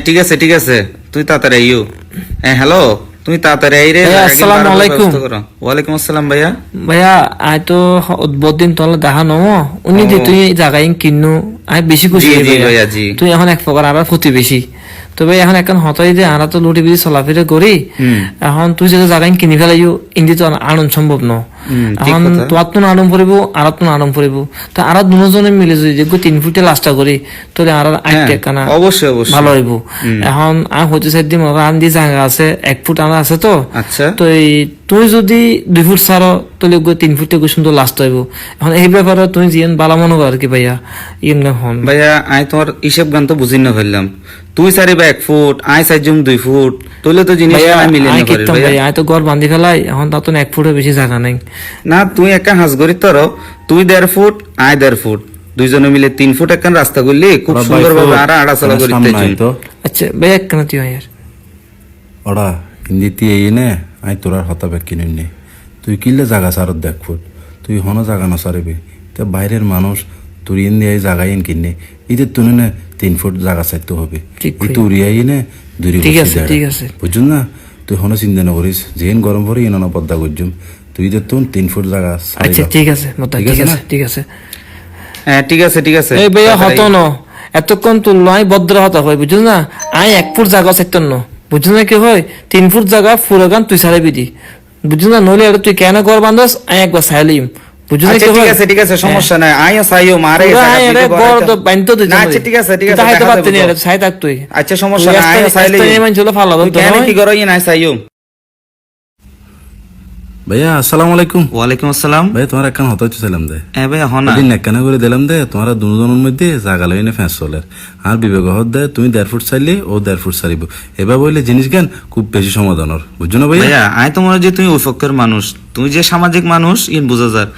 ঠিক আছে ঠিক আছে, তুই তাড়াতাড়ি আইও। হ্যালো, তুই তাড়াতাড়ি আই রে। আসসালামু আলাইকুম। ওয়ালাইকুম আসসালাম ভাইয়া। ভাইয়া আই তো বহুদিন তোলা দেখা ন উনি যে তুই জায়গায় কিনু আই বেশি খুশি জি হই জি ভাইয়া। ভাইয়া জি। তুই এখন এক প্রকার আর ক্ষতি বেশি। তবে এখন এখন হতাই যে আরা তো লুটি বিড়ি চলাফেরা করি, এখন তুই যে জায়গায় কিনি ফেলাইও ইন্দি তো আনন্দ সম্ভব ন। ঠিক এখন কথা। তোর তো আরাম পড়িব আর তো আরাম পড়িব, তো আর দুজনে মিলে যদি যে 3 ফুটে লাস্টটা করি তোরে আর আইতে কানা অবশ্যই অবশ্যই ভালো হইব। এখন আমি হতে চাই দিম আন দি জায়গা আছে 1 ফুট আনা আছে তো। আচ্ছা তো তুই যদি 2 ফুট ছাড়ো তাহলে 3 ফুটে সুন্দর লাস্ট হইব। এখন এই ব্যাপারে তুমি জিয়ান বালা মনে কর কি ভাইয়া ইমনে হন ভাইয়া, আই তোমার হিসেব গান তো বুঝি না ফেললাম। তুই সারিবা 1 ফুট, আই সাইজুম 2 ফুট, তুইলে তো জিনিস মিলে না পারি ভাইয়া। ভাইয়া তো ঘর বান্ধি ফেলাই, এখন তা তো 1 ফুটের বেশি জায়গা নাই। না, তুই একটা হাঁস গড়ি তোর, তুই 1.5 ফুট, আই 1.5 ফুট, দুইজনে মিলে 3 ফুট একখান রাস্তা করলি খুব সুন্দর ভাবে আর আড়াচলা করিতে। আচ্ছা ভাইয়া কেন তুই ভাইয়ার ওরা হিন্দিতে এই নে আই তোরার হতাবে কিনে নে। তুই কিনলে জাগা সারত 1 ফুট, তুই হনো জাগা না সারিবি। তো বাইরের মানুষ তুই ইন্দি এই জায়গায় কিনে ঈদের তুনে নে 3 ফুট জায়গা চাইতে হবে। ঠিক এই তুই উড়িয়াই নে দূরে ঠিক আছে ঠিক আছে বুঝুন না। তুই হনো চিন্তা না করিস, যেন গরম পরে ইন পদ্মা করছুম। তুই ঈদের তুন 3 ফুট জায়গা আচ্ছা ঠিক আছে মতা ঠিক আছে ঠিক আছে। ঠিক আছে ঠিক আছে। এই ভাইয়া হতো ন এতক্ষণ তুল আই ভদ্র হতা হয় বুঝুন না। আই 1 ফুট জায়গা চাইতেন ন বুঝুন না কি হয় 3 ফুট জায়গা ফুরগান তুই সারাবি দি বুঝুন না। নইলে তুই কেন ঘর বান্ধস আই একবার সাইলিম বুঝুন না কি ঠিক হয়। আছে ঠিক আছে, সমস্যা নাই, আইও সাইও মারে বড় তো বান্ধ দে আচ্ছা ঠিক আছে ঠিক আছে, হাইতে পারতে নি সাই থাক তুই। আচ্ছা সমস্যা নাই, আইও সাইলে মান চলো ফালাবো তো কেন কি করো নাই সাইও। ভাইয়া আসসালামু আলাইকুম। ওয়ালাইকুম আসসালাম। ভাই তোমার একখান হতা ছিলাম দে ভাইয়া হনা দিন একখানা করে দিলাম দে। তোমার দুজনের মধ্যে জাগা লইনে ফ্যাঁস চলে আর বিবেক হত দে। তুমি 1.5 ফুট চাইলে ও 1.5 ফুট চাইব। এবার বললে জিনিস জ্ঞান খুব বেশি সমাধানের বুঝছো না ভাইয়া। ভাইয়া আই তোমার যে তুমি উপকার মানুষ, তুমি যে সামাজিক মানুষ ইন বুঝা যার।